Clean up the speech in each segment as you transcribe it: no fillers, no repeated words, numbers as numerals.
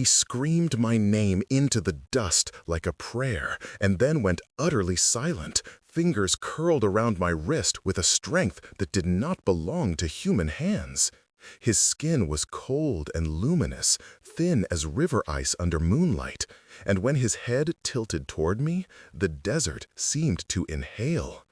He screamed my name into the dust like a prayer, and then went utterly silent, fingers curled around my wrist with a strength that did not belong to human hands. His skin was cold and luminous, thin as river ice under moonlight, and when his head tilted toward me, the desert seemed to inhale.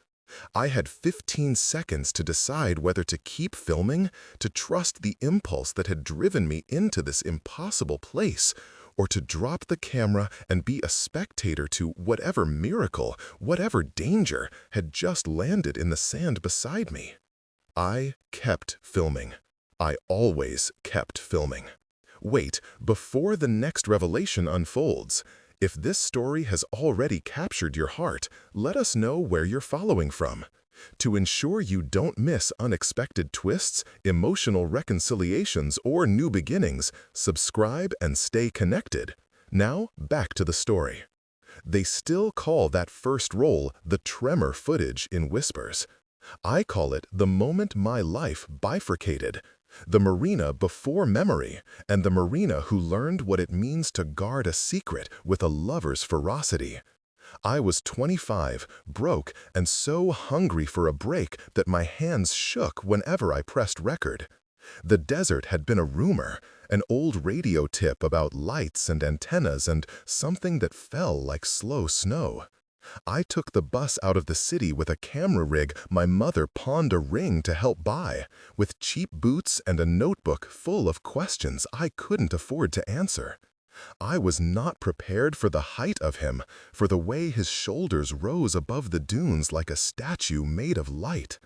I had 15 seconds to decide whether to keep filming, to trust the impulse that had driven me into this impossible place, or to drop the camera and be a spectator to whatever miracle, whatever danger had just landed in the sand beside me. I kept filming. I always kept filming. Wait, before the next revelation unfolds, if this story has already captured your heart, let us know where you're following from. To ensure you don't miss unexpected twists, emotional reconciliations, or new beginnings, subscribe and stay connected. Now, back to the story. They still call that first roll the tremor footage in Whispers. I call it the moment my life bifurcated. The Marina before memory, and the Marina who learned what it means to guard a secret with a lover's ferocity. I was 25, broke, and so hungry for a break that my hands shook whenever I pressed record. The desert had been a rumor, an old radio tip about lights and antennas and something that fell like slow snow. I took the bus out of the city with a camera rig my mother pawned a ring to help buy, with cheap boots and a notebook full of questions I couldn't afford to answer. I was not prepared for the height of him, for the way his shoulders rose above the dunes like a statue made of light.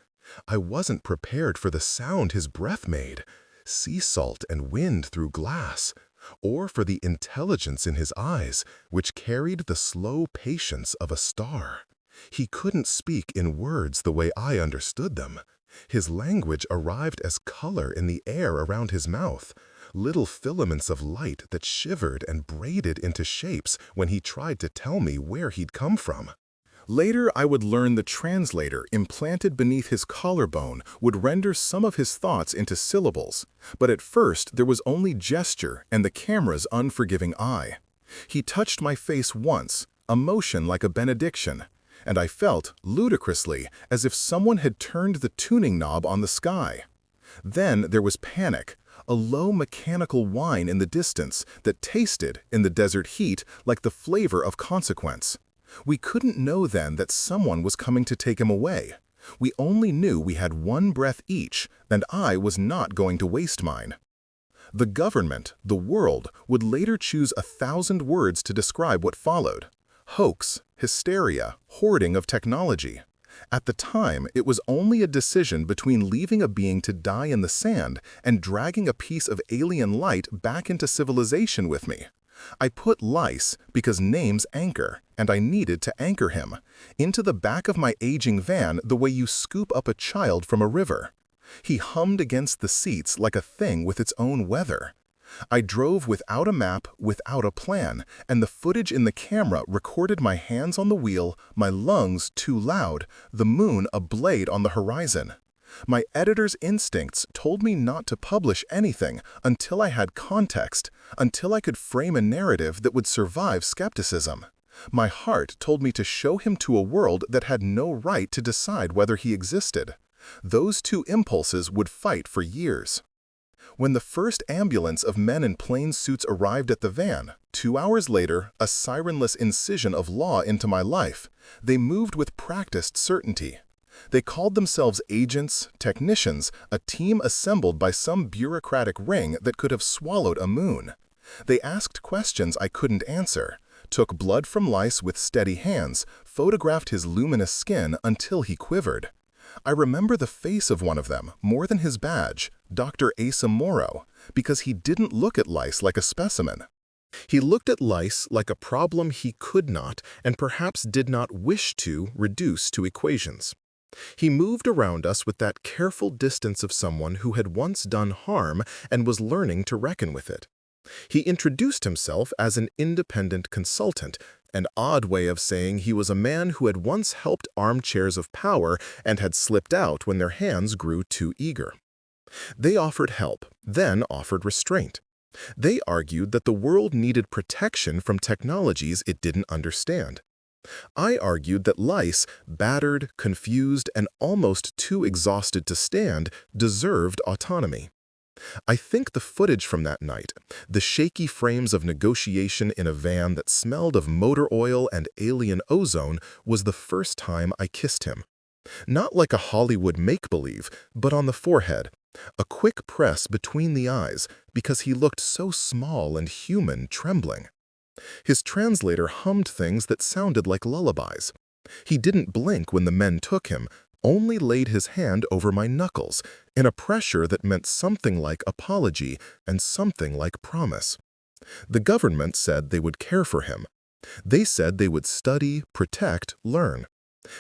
I wasn't prepared for the sound his breath made, sea salt and wind through glass, or for the intelligence in his eyes, which carried the slow patience of a star. He couldn't speak in words the way I understood them. His language arrived as color in the air around his mouth, little filaments of light that shivered and braided into shapes when he tried to tell me where he'd come from. Later, I would learn the translator implanted beneath his collarbone would render some of his thoughts into syllables, but at first there was only gesture and the camera's unforgiving eye. He touched my face once, a motion like a benediction, and I felt, ludicrously, as if someone had turned the tuning knob on the sky. Then there was panic, a low mechanical whine in the distance that tasted, in the desert heat, like the flavor of consequence. We couldn't know then that someone was coming to take him away. We only knew we had one breath each, and I was not going to waste mine. The government, the world, would later choose 1,000 words to describe what followed. Hoax, hysteria, hoarding of technology. At the time, it was only a decision between leaving a being to die in the sand and dragging a piece of alien light back into civilization with me. I put lice, because names anchor, and I needed to anchor him, into the back of my aging van the way you scoop up a child from a river. He hummed against the seats like a thing with its own weather. I drove without a map, without a plan, and the footage in the camera recorded my hands on the wheel, my lungs too loud, the moon a blade on the horizon. My editor's instincts told me not to publish anything until I had context, until I could frame a narrative that would survive skepticism. My heart told me to show him to a world that had no right to decide whether he existed. Those two impulses would fight for years. When the first ambulance of men in plain suits arrived at the van, 2 hours later, a sirenless incision of law into my life, they moved with practiced certainty. They called themselves agents, technicians, a team assembled by some bureaucratic ring that could have swallowed a moon. They asked questions I couldn't answer, took blood from lice with steady hands, photographed his luminous skin until he quivered. I remember the face of one of them more than his badge, Dr. Asa Morrow, because he didn't look at lice like a specimen. He looked at lice like a problem he could not, and perhaps did not wish to, reduce to equations. He moved around us with that careful distance of someone who had once done harm and was learning to reckon with it. He introduced himself as an independent consultant, an odd way of saying he was a man who had once helped armchairs of power and had slipped out when their hands grew too eager. They offered help, then offered restraint. They argued that the world needed protection from technologies it didn't understand. I argued that lice, battered, confused, and almost too exhausted to stand, deserved autonomy. I think the footage from that night, the shaky frames of negotiation in a van that smelled of motor oil and alien ozone, was the first time I kissed him. Not like a Hollywood make-believe, but on the forehead. A quick press between the eyes, because he looked so small and human, trembling. His translator hummed things that sounded like lullabies. He didn't blink when the men took him, only laid his hand over my knuckles, in a pressure that meant something like apology and something like promise. The government said they would care for him. They said they would study, protect, learn.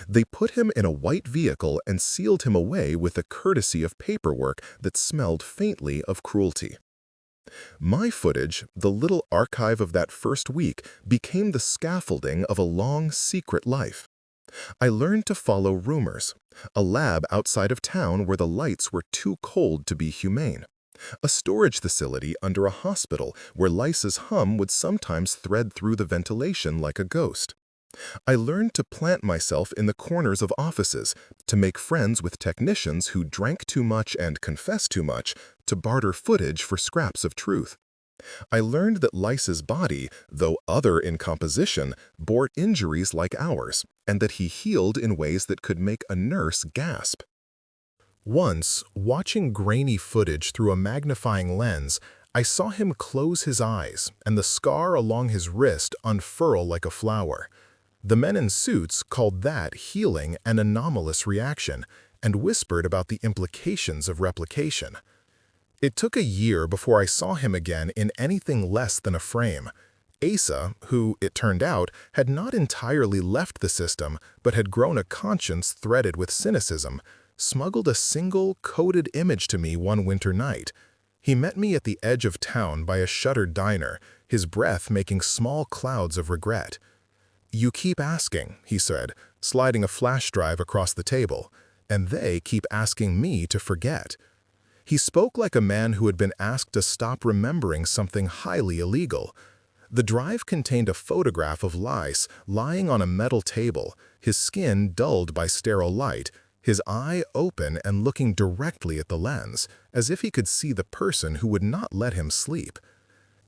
They put him in a white vehicle and sealed him away with a courtesy of paperwork that smelled faintly of cruelty. My footage, the little archive of that first week, became the scaffolding of a long, secret life. I learned to follow rumors, a lab outside of town where the lights were too cold to be humane, a storage facility under a hospital where lice's hum would sometimes thread through the ventilation like a ghost. I learned to plant myself in the corners of offices, to make friends with technicians who drank too much and confessed too much, to barter footage for scraps of truth. I learned that lice's body, though other in composition, bore injuries like ours, and that he healed in ways that could make a nurse gasp. Once, watching grainy footage through a magnifying lens, I saw him close his eyes and the scar along his wrist unfurl like a flower. The men in suits called that healing an anomalous reaction and whispered about the implications of replication. It took a year before I saw him again in anything less than a frame. Asa, who, it turned out, had not entirely left the system but had grown a conscience threaded with cynicism, smuggled a single, coded image to me one winter night. He met me at the edge of town by a shuttered diner, his breath making small clouds of regret. "You keep asking," he said, sliding a flash drive across the table, "and they keep asking me to forget." He spoke like a man who had been asked to stop remembering something highly illegal. The drive contained a photograph of lice lying on a metal table, his skin dulled by sterile light, his eye open and looking directly at the lens, as if he could see the person who would not let him sleep.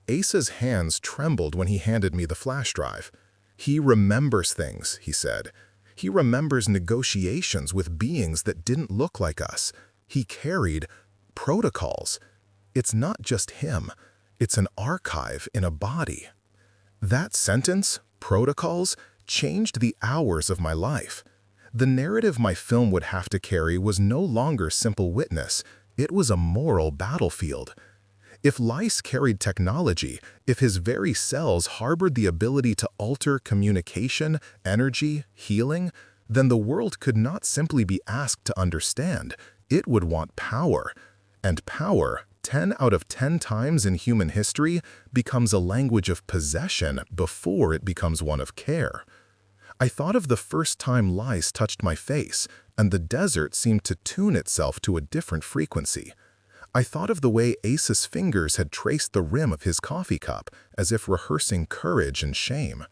Asa's hands trembled when he handed me the flash drive. "He remembers things," he said. "He remembers negotiations with beings that didn't look like us. He carried protocols. It's not just him. It's an archive in a body." That sentence, protocols, changed the hours of my life. The narrative my film would have to carry was no longer simple witness. It was a moral battlefield. If lice carried technology, if his very cells harbored the ability to alter communication, energy, healing, then the world could not simply be asked to understand. It would want power. And power, 10 out of 10 times in human history, becomes a language of possession before it becomes one of care. I thought of the first time lice touched my face, and the desert seemed to tune itself to a different frequency. I thought of the way Asa's fingers had traced the rim of his coffee cup, as if rehearsing courage and shame.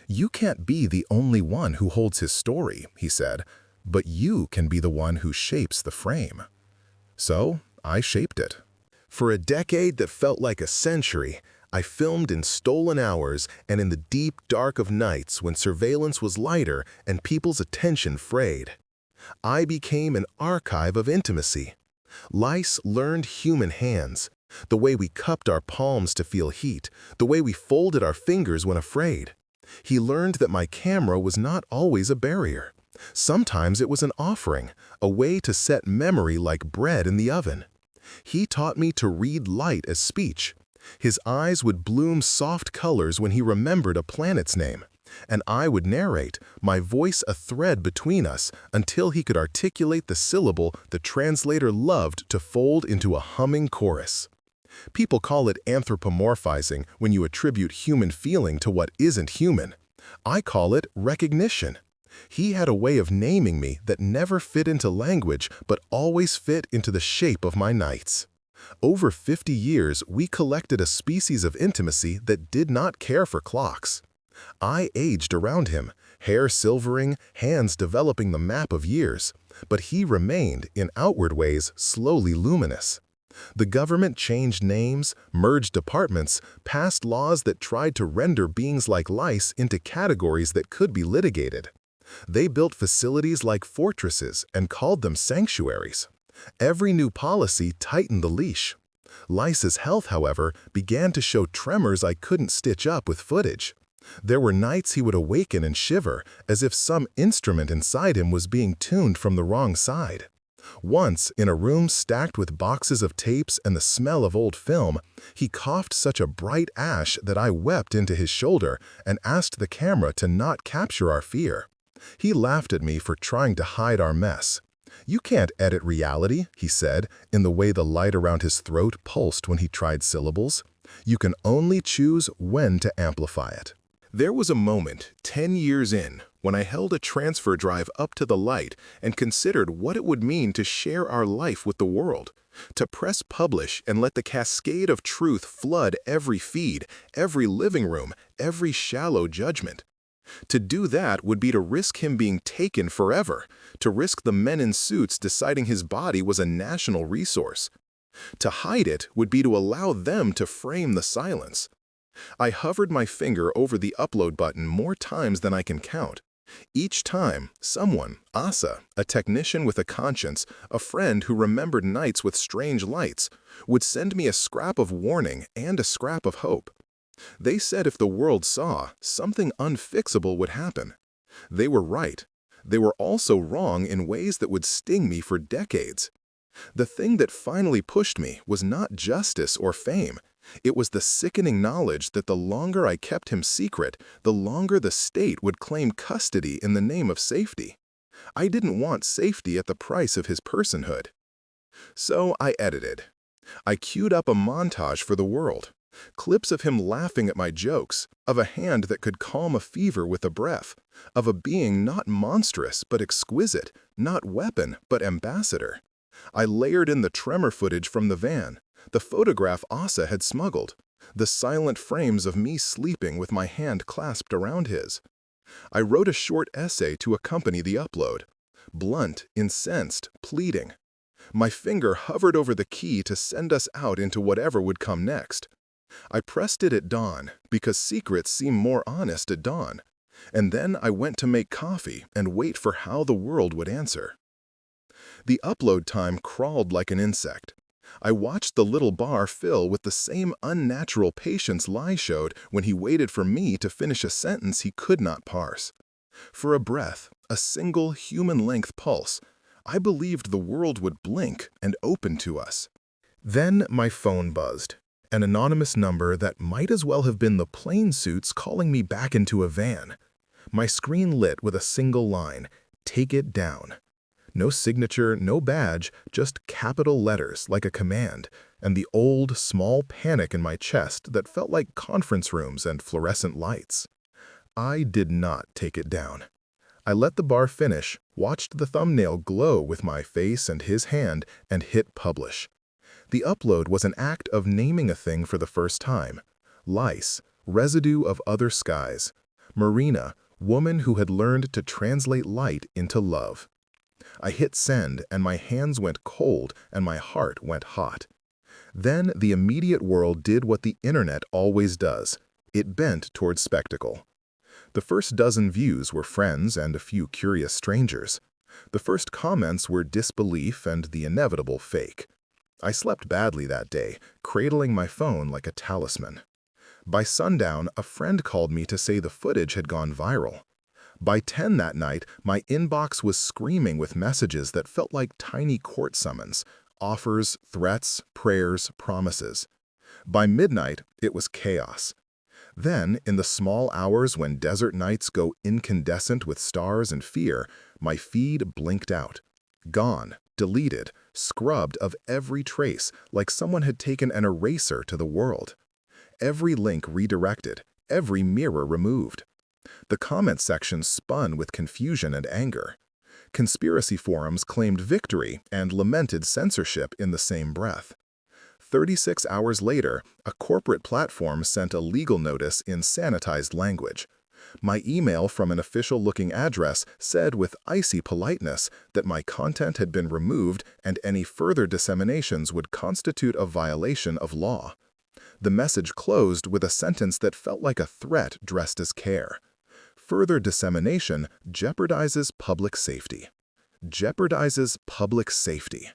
"You can't be the only one who holds his story," he said, "but you can be the one who shapes the frame." So, I shaped it. For a decade that felt like a century, I filmed in stolen hours and in the deep dark of nights when surveillance was lighter and people's attention frayed. I became an archive of intimacy. Lice learned human hands, the way we cupped our palms to feel heat, the way we folded our fingers when afraid. He learned that my camera was not always a barrier. Sometimes it was an offering, a way to set memory like bread in the oven. He taught me to read light as speech. His eyes would bloom soft colors when he remembered a planet's name, and I would narrate, my voice a thread between us, until he could articulate the syllable the translator loved to fold into a humming chorus. People call it anthropomorphizing when you attribute human feeling to what isn't human. I call it recognition. He had a way of naming me that never fit into language but always fit into the shape of my nights. Over 50 years, we collected a species of intimacy that did not care for clocks. I aged around him, hair silvering, hands developing the map of years, but he remained, in outward ways, slowly luminous. The government changed names, merged departments, passed laws that tried to render beings like lice into categories that could be litigated. They built facilities like fortresses and called them sanctuaries. Every new policy tightened the leash. Lice's health, however, began to show tremors I couldn't stitch up with footage. There were nights he would awaken and shiver, as if some instrument inside him was being tuned from the wrong side. Once, in a room stacked with boxes of tapes and the smell of old film, he coughed such a bright ash that I wept into his shoulder and asked the camera to not capture our fear. He laughed at me for trying to hide our mess. "You can't edit reality," he said, in the way the light around his throat pulsed when he tried syllables. "You can only choose when to amplify it." There was a moment, 10 years in, when I held a transfer drive up to the light and considered what it would mean to share our life with the world, to press publish and let the cascade of truth flood every feed, every living room, every shallow judgment. To do that would be to risk him being taken forever, to risk the men in suits deciding his body was a national resource. To hide it would be to allow them to frame the silence. I hovered my finger over the upload button more times than I can count. Each time, someone, Asa, a technician with a conscience, a friend who remembered nights with strange lights, would send me a scrap of warning and a scrap of hope. They said if the world saw, something unfixable would happen. They were right. They were also wrong in ways that would sting me for decades. The thing that finally pushed me was not justice or fame. It was the sickening knowledge that the longer I kept him secret, the longer the state would claim custody in the name of safety. I didn't want safety at the price of his personhood. So I edited. I queued up a montage for the world. Clips of him laughing at my jokes, of a hand that could calm a fever with a breath, of a being not monstrous but exquisite, not weapon but ambassador. I layered in the tremor footage from the van, the photograph Asa had smuggled, the silent frames of me sleeping with my hand clasped around his. I wrote a short essay to accompany the upload, blunt, incensed, pleading. My finger hovered over the key to send us out into whatever would come next. I pressed it at dawn because secrets seem more honest at dawn, and then I went to make coffee and wait for how the world would answer. The upload time crawled like an insect. I watched the little bar fill with the same unnatural patience Lai showed when he waited for me to finish a sentence he could not parse. For a breath, a single human-length pulse, I believed the world would blink and open to us. Then my phone buzzed. An anonymous number that might as well have been the plane suits calling me back into a van. My screen lit with a single line, "Take it down." No signature, no badge, just capital letters like a command, and the old, small panic in my chest that felt like conference rooms and fluorescent lights. I did not take it down. I let the bar finish, watched the thumbnail glow with my face and his hand, and hit publish. The upload was an act of naming a thing for the first time. Lice, residue of other skies. Marina, woman who had learned to translate light into love. I hit send, and my hands went cold and my heart went hot. Then the immediate world did what the internet always does. It bent towards spectacle. The first dozen views were friends and a few curious strangers. The first comments were disbelief and the inevitable fake. I slept badly that day, cradling my phone like a talisman. By sundown, a friend called me to say the footage had gone viral. By 10 that night, my inbox was screaming with messages that felt like tiny court summons, offers, threats, prayers, promises. By midnight, it was chaos. Then, in the small hours when desert nights go incandescent with stars and fear, my feed blinked out. Gone, deleted, scrubbed of every trace, like someone had taken an eraser to the world. Every link redirected, every mirror removed. The comment section spun with confusion and anger. Conspiracy forums claimed victory and lamented censorship in the same breath. 36 hours later, a corporate platform sent a legal notice in sanitized language. My email from an official-looking address said with icy politeness that my content had been removed and any further disseminations would constitute a violation of law. The message closed with a sentence that felt like a threat dressed as care. Further dissemination jeopardizes public safety. Jeopardizes public safety.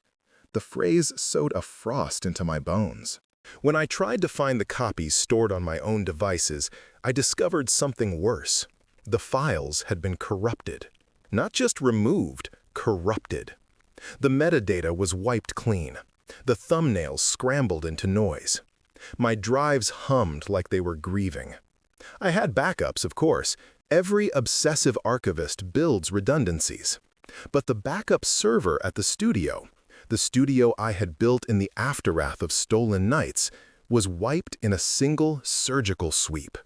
The phrase sewed a frost into my bones. When I tried to find the copies stored on my own devices, I discovered something worse. The files had been corrupted. Not just removed, corrupted. The metadata was wiped clean. The thumbnails scrambled into noise. My drives hummed like they were grieving. I had backups, of course. Every obsessive archivist builds redundancies. But the backup server at the studio I had built in the aftermath of stolen nights, was wiped in a single surgical sweep.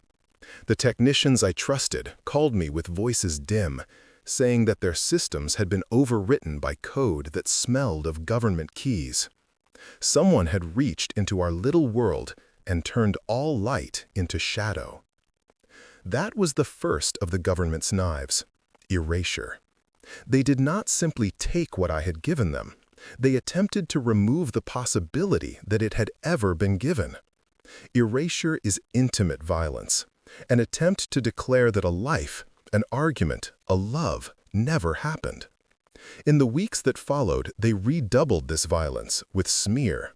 The technicians I trusted called me with voices dim, saying that their systems had been overwritten by code that smelled of government keys. Someone had reached into our little world and turned all light into shadow. That was the first of the government's knives, erasure. They did not simply take what I had given them. They attempted to remove the possibility that it had ever been given. Erasure is intimate violence, an attempt to declare that a life, an argument, a love never happened. In the weeks that followed, they redoubled this violence with smear.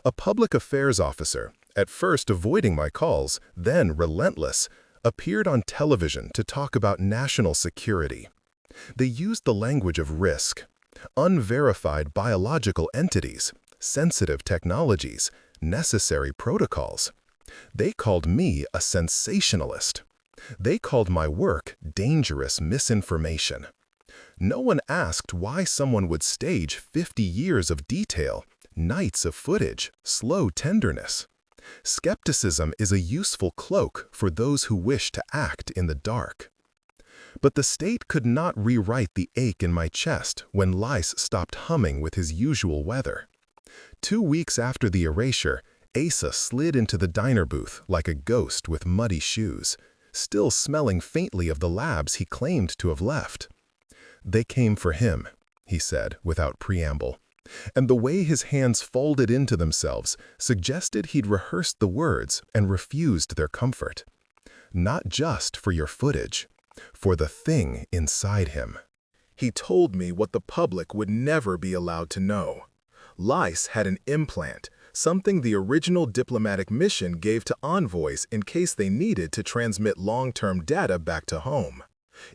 A public affairs officer, at first avoiding my calls, then relentless, appeared on television to talk about national security. They used the language of risk. Unverified biological entities, sensitive technologies, necessary protocols. They called me a sensationalist. They called my work dangerous misinformation. No one asked why someone would stage 50 years of detail, nights of footage, slow tenderness. Skepticism is a useful cloak for those who wish to act in the dark. But the state could not rewrite the ache in my chest when Lice stopped humming with his usual weather. 2 weeks after the erasure, Asa slid into the diner booth like a ghost with muddy shoes, still smelling faintly of the labs he claimed to have left. "They came for him," he said without preamble, and the way his hands folded into themselves suggested he'd rehearsed the words and refused their comfort. "Not just for your footage. For the thing inside him." He told me what the public would never be allowed to know. Lice had an implant, something the original diplomatic mission gave to envoys in case they needed to transmit long-term data back to home.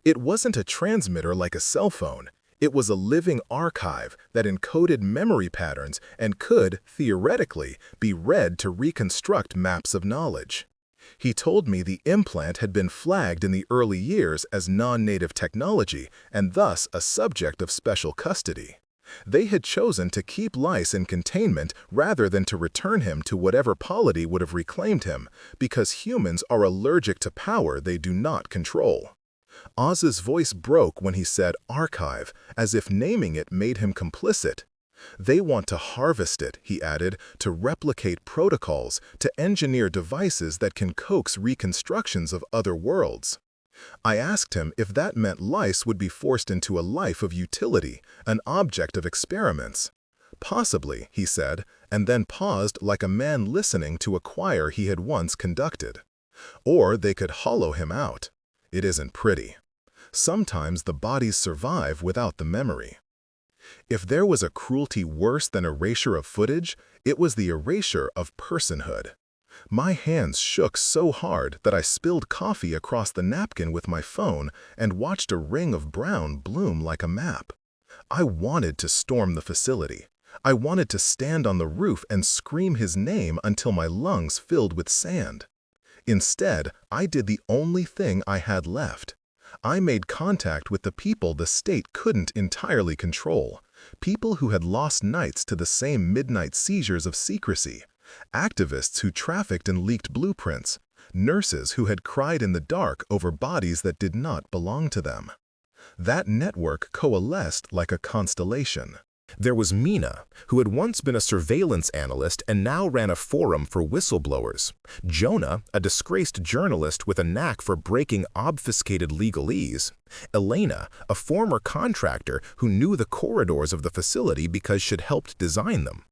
It wasn't a transmitter like a cell phone. It was a living archive that encoded memory patterns and could, theoretically, be read to reconstruct maps of knowledge. He told me the implant had been flagged in the early years as non-native technology and thus a subject of special custody. They had chosen to keep Lice in containment rather than to return him to whatever polity would have reclaimed him, because humans are allergic to power they do not control. Oz's voice broke when he said archive, as if naming it made him complicit. They want to harvest it, he added, to replicate protocols, to engineer devices that can coax reconstructions of other worlds. I asked him if that meant Lice would be forced into a life of utility, an object of experiments. Possibly, he said, and then paused like a man listening to a choir he had once conducted. Or they could hollow him out. It isn't pretty. Sometimes the bodies survive without the memory. If there was a cruelty worse than erasure of footage, it was the erasure of personhood. My hands shook so hard that I spilled coffee across the napkin with my phone and watched a ring of brown bloom like a map. I wanted to storm the facility. I wanted to stand on the roof and scream his name until my lungs filled with sand. Instead, I did the only thing I had left. I made contact with the people the state couldn't entirely control, people who had lost nights to the same midnight seizures of secrecy, activists who trafficked and leaked blueprints, nurses who had cried in the dark over bodies that did not belong to them. That network coalesced like a constellation. There was Mina, who had once been a surveillance analyst and now ran a forum for whistleblowers. Jonah, a disgraced journalist with a knack for breaking obfuscated legalese. Elena, a former contractor who knew the corridors of the facility because she'd helped design them.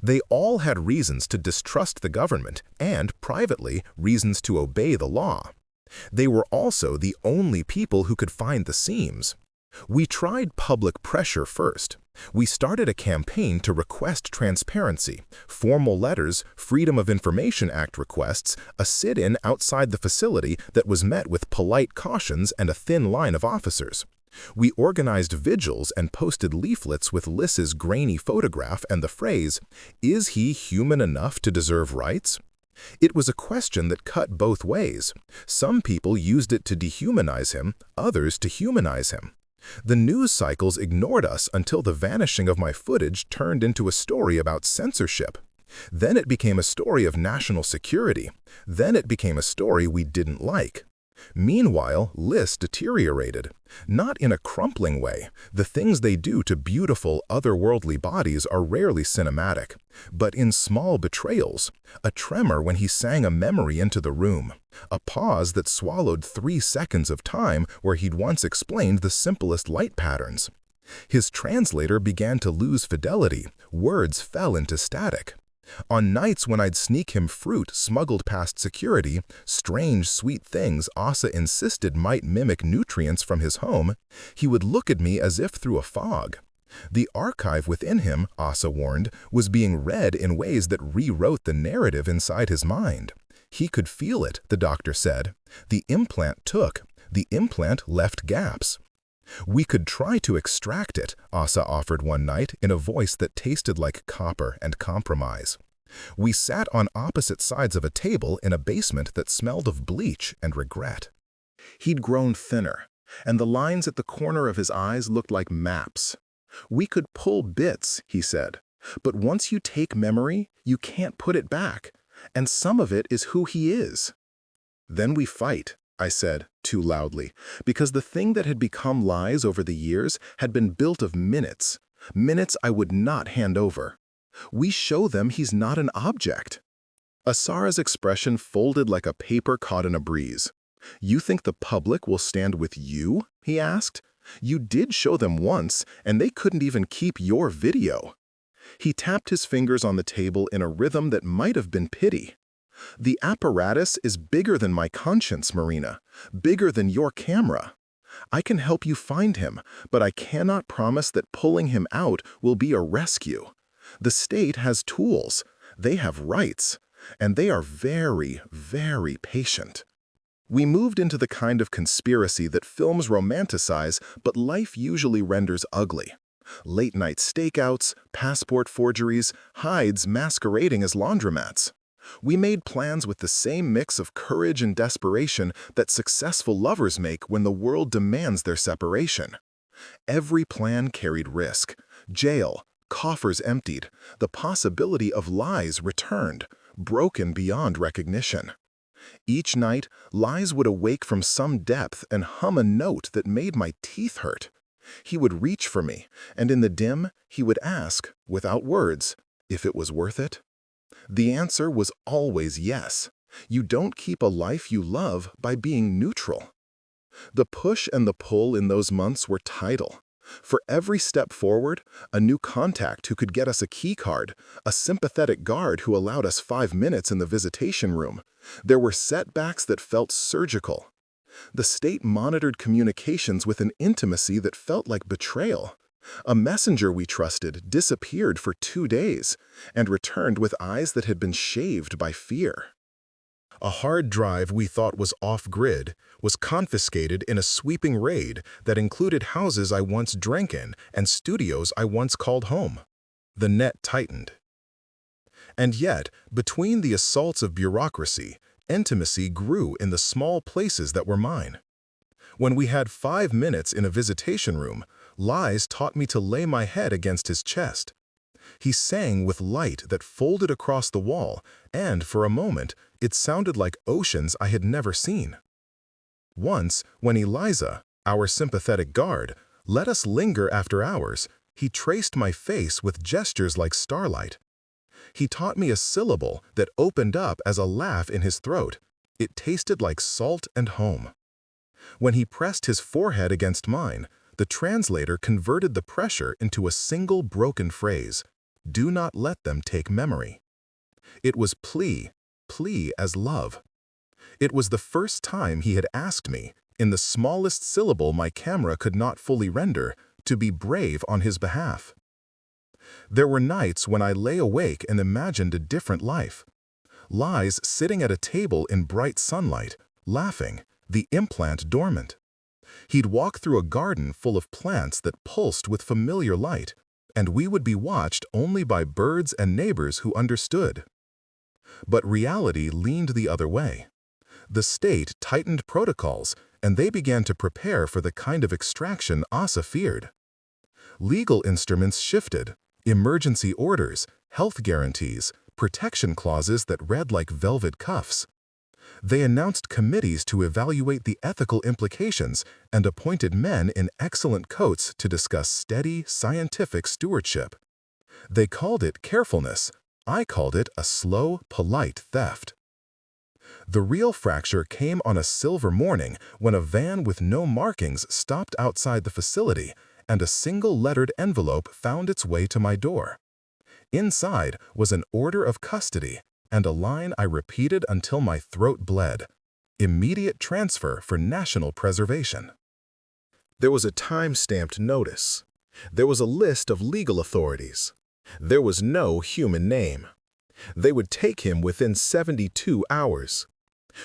They all had reasons to distrust the government and, privately, reasons to obey the law. They were also the only people who could find the seams. We tried public pressure first. We started a campaign to request transparency, formal letters, Freedom of Information Act requests, a sit-in outside the facility that was met with polite cautions and a thin line of officers. We organized vigils and posted leaflets with Liss's grainy photograph and the phrase, "Is he human enough to deserve rights?" It was a question that cut both ways. Some people used it to dehumanize him, others to humanize him. The news cycles ignored us until the vanishing of my footage turned into a story about censorship. Then it became a story of national security. Then it became a story we didn't like. Meanwhile, Liss deteriorated. Not in a crumpling way. The things they do to beautiful, otherworldly bodies are rarely cinematic, but in small betrayals. A tremor when he sang a memory into the room. A pause that swallowed 3 seconds of time where he'd once explained the simplest light patterns. His translator began to lose fidelity. Words fell into static. On nights when I'd sneak him fruit smuggled past security, strange, sweet things Asa insisted might mimic nutrients from his home, he would look at me as if through a fog. The archive within him, Asa warned, was being read in ways that rewrote the narrative inside his mind. He could feel it, the doctor said. The implant took. The implant left gaps. We could try to extract it, Asa offered one night in a voice that tasted like copper and compromise. We sat on opposite sides of a table in a basement that smelled of bleach and regret. He'd grown thinner, and the lines at the corner of his eyes looked like maps. We could pull bits, he said, but once you take memory, you can't put it back, and some of it is who he is. Then we fight, I said, too loudly, because the thing that had become lies over the years had been built of minutes, minutes I would not hand over. We show them he's not an object. Asara's expression folded like a paper caught in a breeze. You think the public will stand with you? He asked. You did show them once, and they couldn't even keep your video. He tapped his fingers on the table in a rhythm that might have been pity. The apparatus is bigger than my conscience, Marina, bigger than your camera. I can help you find him, but I cannot promise that pulling him out will be a rescue. The state has tools, they have rights, and they are very, very patient. We moved into the kind of conspiracy that films romanticize, but life usually renders ugly. Late-night stakeouts, passport forgeries, hides masquerading as laundromats. We made plans with the same mix of courage and desperation that successful lovers make when the world demands their separation. Every plan carried risk. Jail, coffers emptied, the possibility of lies returned, broken beyond recognition. Each night, Lies would awake from some depth and hum a note that made my teeth hurt. He would reach for me, and in the dim, he would ask, without words, if it was worth it. The answer was always yes. You don't keep a life you love by being neutral. The push and the pull in those months were tidal. For every step forward, a new contact who could get us a key card, a sympathetic guard who allowed us 5 minutes in the visitation room. There were setbacks that felt surgical. The state monitored communications with an intimacy that felt like betrayal. A messenger we trusted disappeared for 2 days and returned with eyes that had been shaved by fear. A hard drive we thought was off-grid was confiscated in a sweeping raid that included houses I once drank in and studios I once called home. The net tightened. And yet, between the assaults of bureaucracy, intimacy grew in the small places that were mine. When we had 5 minutes in a visitation room, Lies taught me to lay my head against his chest. He sang with light that folded across the wall, and for a moment, it sounded like oceans I had never seen. Once, when Eliza, our sympathetic guard, let us linger after hours, He traced my face with gestures like starlight. He taught me a syllable that opened up as a laugh in his throat. It tasted like salt and home. When he pressed his forehead against mine, the translator converted the pressure into a single broken phrase: "Do not let them take memory." It was plea as love. It was the first time he had asked me, in the smallest syllable my camera could not fully render, to be brave on his behalf. There were nights when I lay awake and imagined a different life. Lies sitting at a table in bright sunlight, laughing, the implant dormant. He'd walk through a garden full of plants that pulsed with familiar light, and we would be watched only by birds and neighbors who understood. But reality leaned the other way. The state tightened protocols, and they began to prepare for the kind of extraction Asa feared. Legal instruments shifted: emergency orders, health guarantees, protection clauses that read like velvet cuffs. They announced committees to evaluate the ethical implications and appointed men in excellent coats to discuss steady, scientific stewardship. They called it carefulness. I called it a slow, polite theft. The real fracture came on a silver morning when a van with no markings stopped outside the facility, and a single-lettered envelope found its way to my door. Inside was an order of custody and a line I repeated until my throat bled: immediate transfer for national preservation. There was a time-stamped notice. There was a list of legal authorities. There was no human name. They would take him within 72 hours.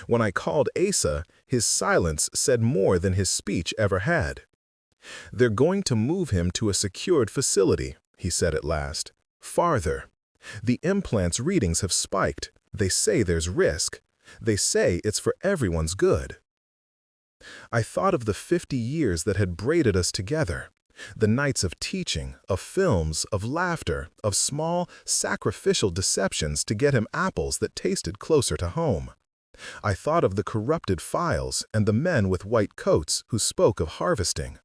When I called Asa, his silence said more than his speech ever had. "They're going to move him to a secured facility," he said at last. "Farther. The implant's readings have spiked. They say there's risk. They say it's for everyone's good." I thought of the 50 years that had braided us together. The nights of teaching, of films, of laughter, of small, sacrificial deceptions to get him apples that tasted closer to home. I thought of the corrupted files and the men with white coats who spoke of harvesting.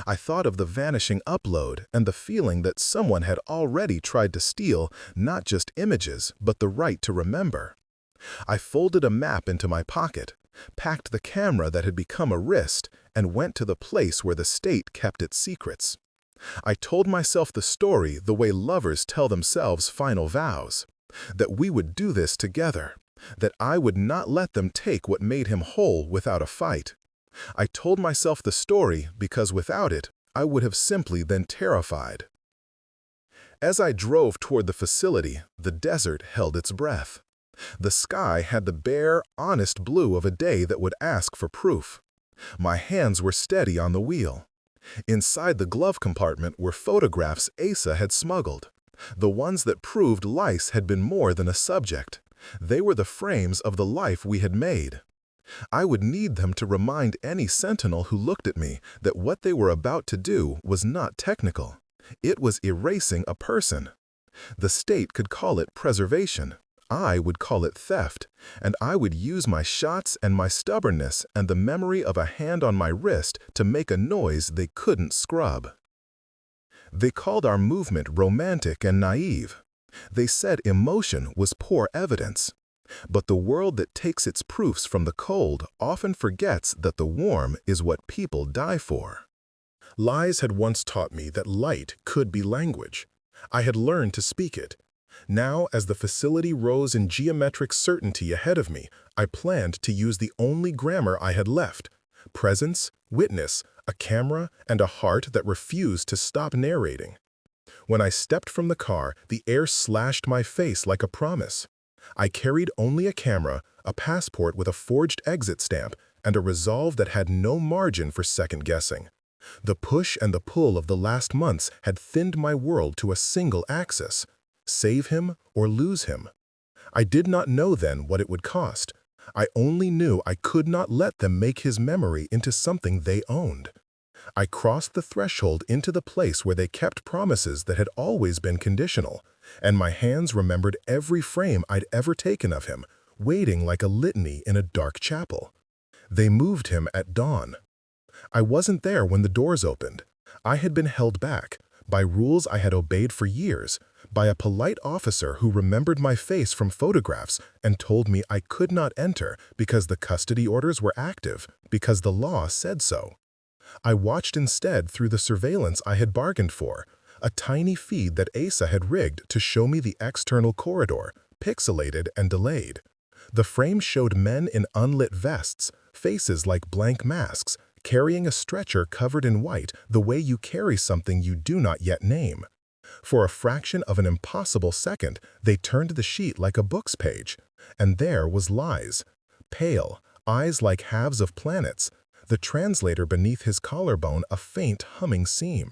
I thought of the vanishing upload and the feeling that someone had already tried to steal not just images, but the right to remember. I folded a map into my pocket, packed the camera that had become a wrist, and went to the place where the state kept its secrets. I told myself the story the way lovers tell themselves final vows, that we would do this together, that I would not let them take what made him whole without a fight. I told myself the story because without it, I would have simply been terrified. As I drove toward the facility, the desert held its breath. The sky had the bare, honest blue of a day that would ask for proof. My hands were steady on the wheel. Inside the glove compartment were photographs Asa had smuggled. The ones that proved lice had been more than a subject. They were the frames of the life we had made. I would need them to remind any sentinel who looked at me that what they were about to do was not technical. It was erasing a person. The state could call it preservation. I would call it theft, and I would use my shots and my stubbornness and the memory of a hand on my wrist to make a noise they couldn't scrub. They called our movement romantic and naive. They said emotion was poor evidence. But the world that takes its proofs from the cold often forgets that the warm is what people die for. Lies had once taught me that light could be language. I had learned to speak it. Now, as the facility rose in geometric certainty ahead of me, I planned to use the only grammar I had left: presence, witness, a camera, and a heart that refused to stop narrating. When I stepped from the car, the air slashed my face like a promise. I carried only a camera, a passport with a forged exit stamp, and a resolve that had no margin for second-guessing. The push and the pull of the last months had thinned my world to a single axis: save him or lose him. I did not know then what it would cost. I only knew I could not let them make his memory into something they owned. I crossed the threshold into the place where they kept promises that had always been conditional, and my hands remembered every frame I'd ever taken of him, waiting like a litany in a dark chapel. They moved him at dawn. I wasn't there when the doors opened. I had been held back, by rules I had obeyed for years, by a polite officer who remembered my face from photographs and told me I could not enter because the custody orders were active, because the law said so. I watched instead through the surveillance I had bargained for, a tiny feed that Asa had rigged to show me the external corridor, pixelated and delayed. The frame showed men in unlit vests, faces like blank masks, carrying a stretcher covered in white the way you carry something you do not yet name. For a fraction of an impossible second, they turned the sheet like a book's page, and there was Lies. Pale, eyes like halves of planets, the translator beneath his collarbone a faint humming seam.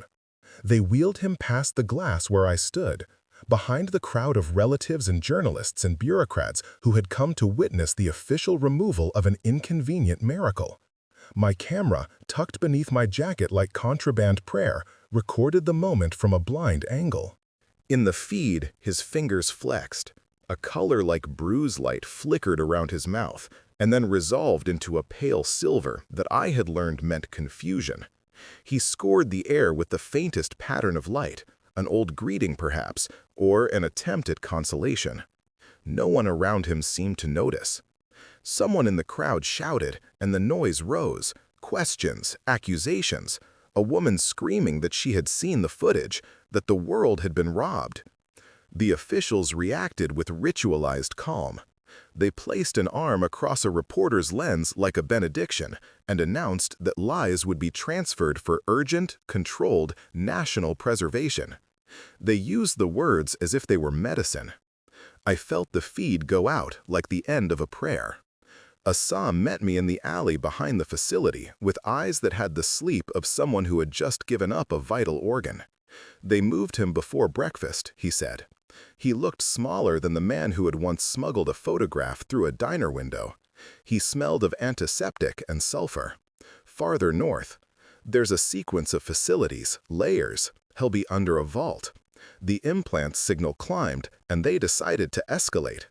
They wheeled him past the glass where I stood, behind the crowd of relatives and journalists and bureaucrats who had come to witness the official removal of an inconvenient miracle. My camera, tucked beneath my jacket like contraband prayer, recorded the moment from a blind angle. In the feed, his fingers flexed. A color like bruise light flickered around his mouth, and then resolved into a pale silver that I had learned meant confusion. He scored the air with the faintest pattern of light, an old greeting perhaps, or an attempt at consolation. No one around him seemed to notice. Someone in the crowd shouted, and the noise rose. Questions, accusations, a woman screaming that she had seen the footage, that the world had been robbed. The officials reacted with ritualized calm. They placed an arm across a reporter's lens like a benediction and announced that Lies would be transferred for urgent, controlled, national preservation. They used the words as if they were medicine. I felt the feed go out like the end of a prayer. Assam met me in the alley behind the facility with eyes that had the sleep of someone who had just given up a vital organ. They moved him before breakfast, he said. He looked smaller than the man who had once smuggled a photograph through a diner window. He smelled of antiseptic and sulfur. Farther north, there's a sequence of facilities, layers. He'll be under a vault. The implant signal climbed, and they decided to escalate.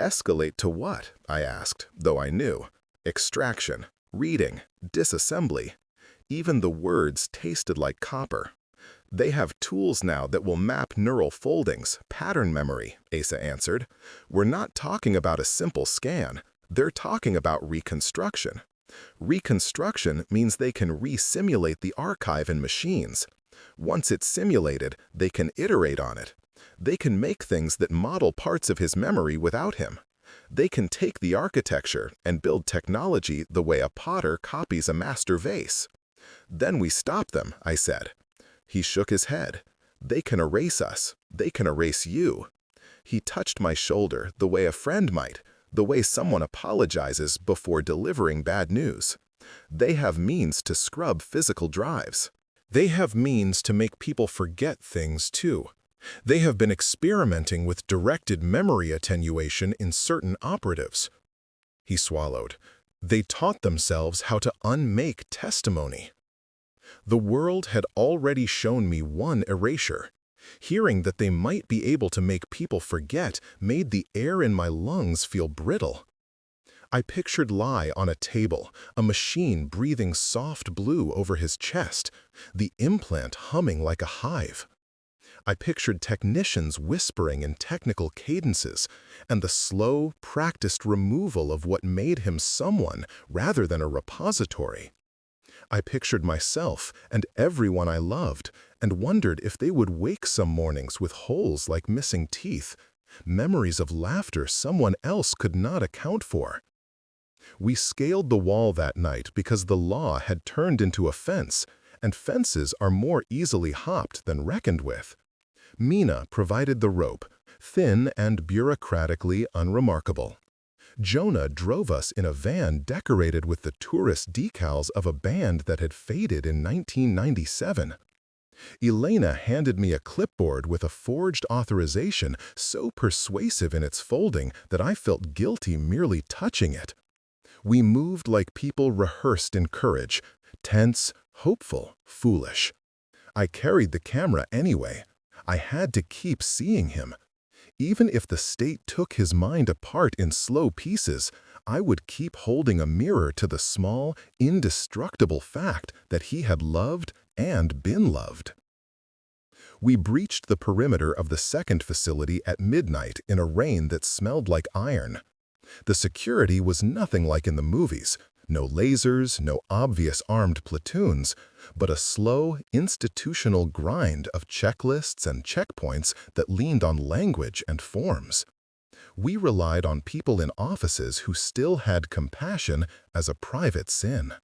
Escalate to what? I asked, though I knew. Extraction, reading, disassembly. Even the words tasted like copper. They have tools now that will map neural foldings, pattern memory, Asa answered. We're not talking about a simple scan. They're talking about reconstruction. Reconstruction means they can re-simulate the archive in machines. Once it's simulated, they can iterate on it. They can make things that model parts of his memory without him. They can take the architecture and build technology the way a potter copies a master vase. Then we stop them, I said. He shook his head. They can erase us. They can erase you. He touched my shoulder the way a friend might, the way someone apologizes before delivering bad news. They have means to scrub physical drives. They have means to make people forget things too. They have been experimenting with directed memory attenuation in certain operatives. He swallowed. They taught themselves how to unmake testimony. The world had already shown me one erasure. Hearing that they might be able to make people forget made the air in my lungs feel brittle. I pictured Lai on a table, a machine breathing soft blue over his chest, the implant humming like a hive. I pictured technicians whispering in technical cadences, and the slow, practiced removal of what made him someone rather than a repository. I pictured myself and everyone I loved, and wondered if they would wake some mornings with holes like missing teeth, memories of laughter someone else could not account for. We scaled the wall that night because the law had turned into a fence, and fences are more easily hopped than reckoned with. Mina provided the rope, thin and bureaucratically unremarkable. Jonah drove us in a van decorated with the tourist decals of a band that had faded in 1997. Elena handed me a clipboard with a forged authorization so persuasive in its folding that I felt guilty merely touching it. We moved like people rehearsed in courage, tense, hopeful, foolish. I carried the camera anyway. I had to keep seeing him. Even if the state took his mind apart in slow pieces, I would keep holding a mirror to the small, indestructible fact that he had loved and been loved. We breached the perimeter of the second facility at midnight in a rain that smelled like iron. The security was nothing like in the movies. No lasers, no obvious armed platoons, but a slow, institutional grind of checklists and checkpoints that leaned on language and forms. We relied on people in offices who still had compassion as a private sin.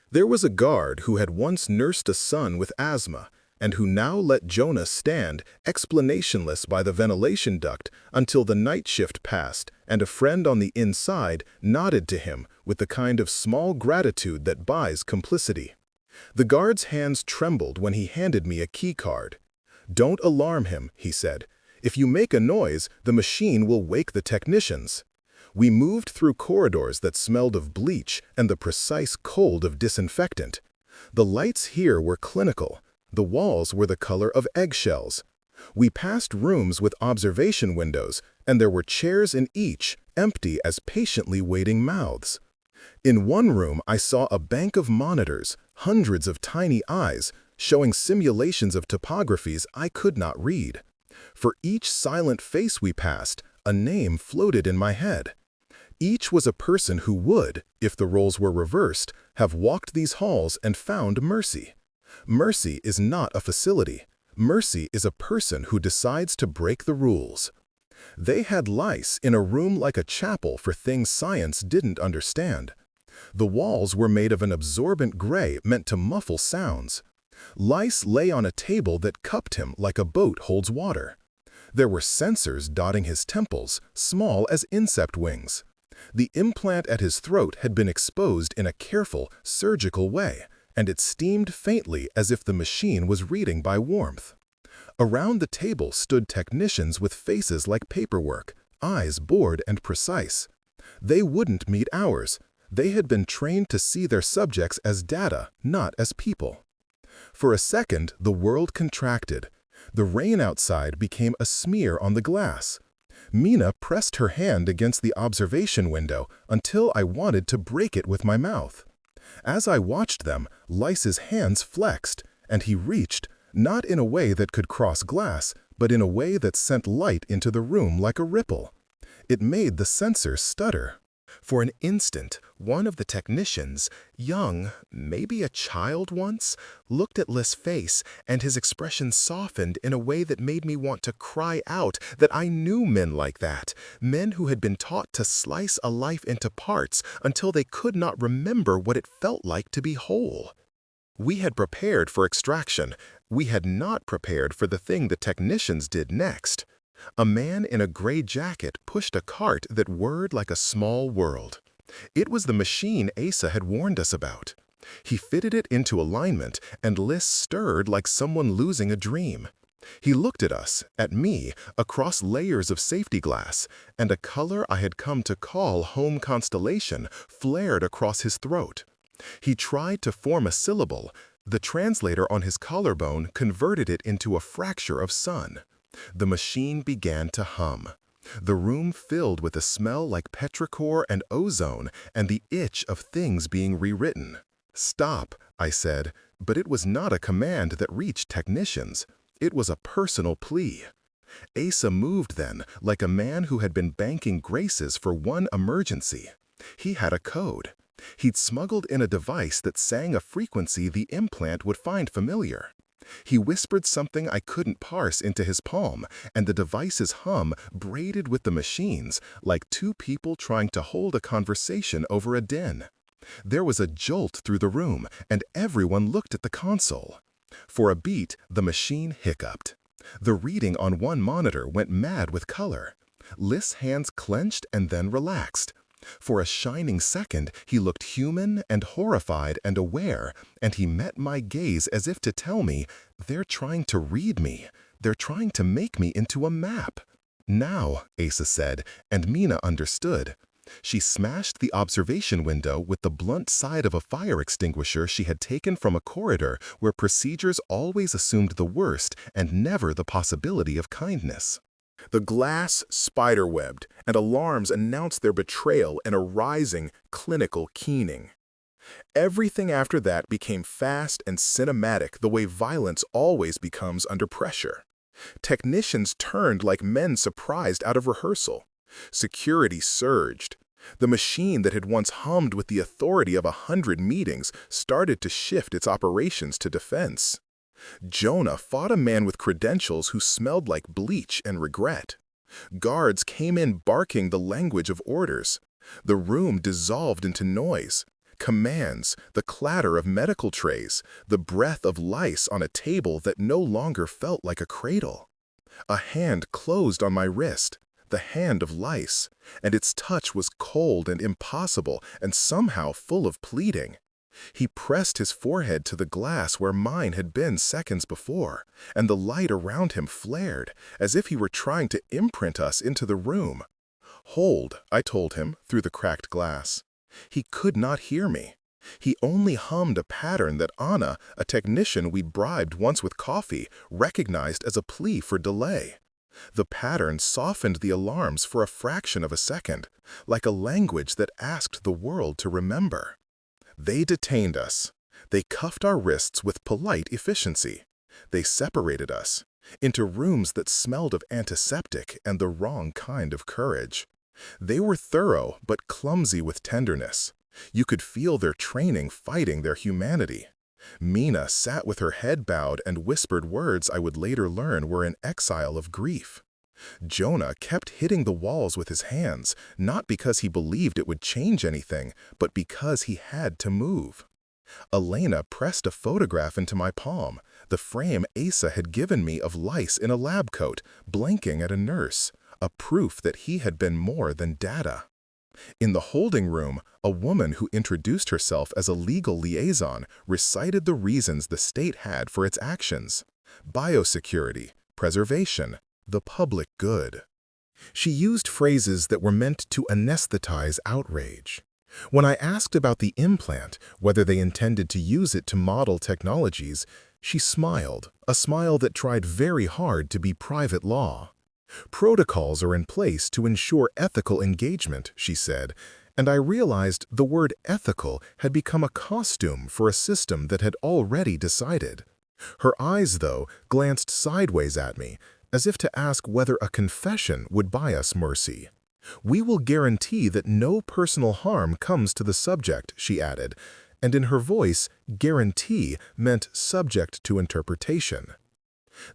There was a guard who had once nursed a son with asthma and who now let Jonah stand, explanationless by the ventilation duct, until the night shift passed, and a friend on the inside nodded to him with the kind of small gratitude that buys complicity. The guard's hands trembled when he handed me a key card. "Don't alarm him," he said. "If you make a noise, the machine will wake the technicians." We moved through corridors that smelled of bleach and the precise cold of disinfectant. The lights here were clinical. The walls were the color of eggshells. We passed rooms with observation windows, and there were chairs in each, empty as patiently waiting mouths. In one room, I saw a bank of monitors, hundreds of tiny eyes, showing simulations of topographies I could not read. For each silent face we passed, a name floated in my head. Each was a person who would, if the roles were reversed, have walked these halls and found mercy. Mercy is not a facility. Mercy is a person who decides to break the rules. They had lice in a room like a chapel for things science didn't understand. The walls were made of an absorbent gray meant to muffle sounds. Lice lay on a table that cupped him like a boat holds water. There were sensors dotting his temples, small as insect wings. The implant at his throat had been exposed in a careful, surgical way, and it steamed faintly as if the machine was reading by warmth. Around the table stood technicians with faces like paperwork, eyes bored and precise. They wouldn't meet ours. They had been trained to see their subjects as data, not as people. For a second, the world contracted. The rain outside became a smear on the glass. Mina pressed her hand against the observation window until I wanted to break it with my mouth. As I watched them, Lice's hands flexed, and he reached, not in a way that could cross glass, but in a way that sent light into the room like a ripple. It made the sensors stutter. For an instant, one of the technicians, young, maybe a child once, looked at Lis's face, and his expression softened in a way that made me want to cry out that I knew men like that, men who had been taught to slice a life into parts until they could not remember what it felt like to be whole. We had prepared for extraction. We had not prepared for the thing the technicians did next. A man in a gray jacket pushed a cart that whirred like a small world. It was the machine Asa had warned us about. He fitted it into alignment, and Lis stirred like someone losing a dream. He looked at us, at me, across layers of safety glass, and a color I had come to call home constellation flared across his throat. He tried to form a syllable. The translator on his collarbone converted it into a fracture of sun. The machine began to hum. The room filled with a smell like petrichor and ozone and the itch of things being rewritten. "Stop," I said, but it was not a command that reached technicians. It was a personal plea. Asa moved then, like a man who had been banking graces for one emergency. He had a code. He'd smuggled in a device that sang a frequency the implant would find familiar. He whispered something I couldn't parse into his palm, and the device's hum braided with the machine's, like two people trying to hold a conversation over a din. There was a jolt through the room, and everyone looked at the console. For a beat, the machine hiccuped. The reading on one monitor went mad with color. Lis's hands clenched and then relaxed. For a shining second, he looked human and horrified and aware, and he met my gaze as if to tell me, "They're trying to read me. They're trying to make me into a map." "Now," Asa said, and Mina understood. She smashed the observation window with the blunt side of a fire extinguisher she had taken from a corridor where procedures always assumed the worst and never the possibility of kindness. The glass spiderwebbed, and alarms announced their betrayal in a rising, clinical keening. Everything after that became fast and cinematic the way violence always becomes under pressure. Technicians turned like men surprised out of rehearsal. Security surged. The machine that had once hummed with the authority of 100 meetings started to shift its operations to defense. Jonah fought a man with credentials who smelled like bleach and regret. Guards came in barking the language of orders. The room dissolved into noise. Commands, the clatter of medical trays, the breath of lice on a table that no longer felt like a cradle. A hand closed on my wrist, the hand of lice, and its touch was cold and impossible and somehow full of pleading. He pressed his forehead to the glass where mine had been seconds before, and the light around him flared, as if he were trying to imprint us into the room. "Hold," I told him through the cracked glass. He could not hear me. He only hummed a pattern that Anna, a technician we'd bribed once with coffee, recognized as a plea for delay. The pattern softened the alarms for a fraction of a second, like a language that asked the world to remember. They detained us. They cuffed our wrists with polite efficiency. They separated us into rooms that smelled of antiseptic and the wrong kind of courage. They were thorough but clumsy with tenderness. You could feel their training fighting their humanity. Mina sat with her head bowed and whispered words I would later learn were an exile of grief. Jonah kept hitting the walls with his hands, not because he believed it would change anything, but because he had to move. Elena pressed a photograph into my palm, the frame Asa had given me of lice in a lab coat, blinking at a nurse, a proof that he had been more than data. In the holding room, a woman who introduced herself as a legal liaison recited the reasons the state had for its actions: biosecurity, preservation, the public good. She used phrases that were meant to anesthetize outrage. When I asked about the implant, whether they intended to use it to model technologies, she smiled, a smile that tried very hard to be private law. "Protocols are in place to ensure ethical engagement," she said, and I realized the word ethical had become a costume for a system that had already decided. Her eyes, though, glanced sideways at me, as if to ask whether a confession would buy us mercy. "We will guarantee that no personal harm comes to the subject," she added, and in her voice, guarantee meant subject to interpretation.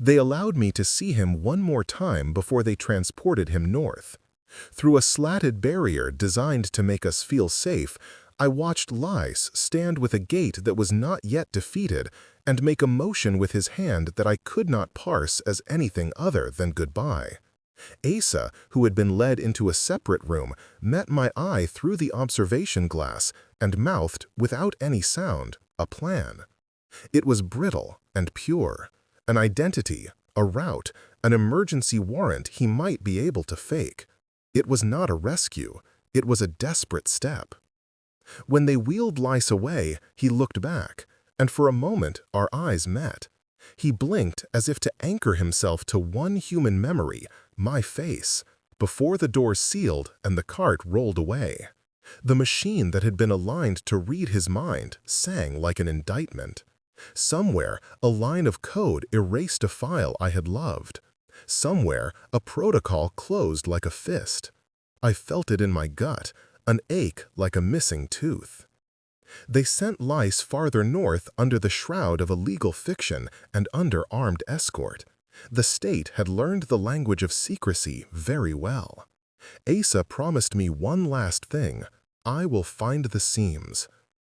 They allowed me to see him one more time before they transported him north. Through a slatted barrier designed to make us feel safe, I watched Lice stand with a gait that was not yet defeated and make a motion with his hand that I could not parse as anything other than goodbye. Asa, who had been led into a separate room, met my eye through the observation glass and mouthed, without any sound, a plan. It was brittle and pure. An identity, a route, an emergency warrant he might be able to fake. It was not a rescue. It was a desperate step. When they wheeled Lice away, he looked back, and for a moment our eyes met. He blinked as if to anchor himself to one human memory, my face, before the door sealed and the cart rolled away. The machine that had been aligned to read his mind sang like an indictment. Somewhere, a line of code erased a file I had loved. Somewhere, a protocol closed like a fist. I felt it in my gut, an ache like a missing tooth. They sent Lice farther north under the shroud of a legal fiction and under armed escort. The state had learned the language of secrecy very well. Asa promised me one last thing: I will find the seams.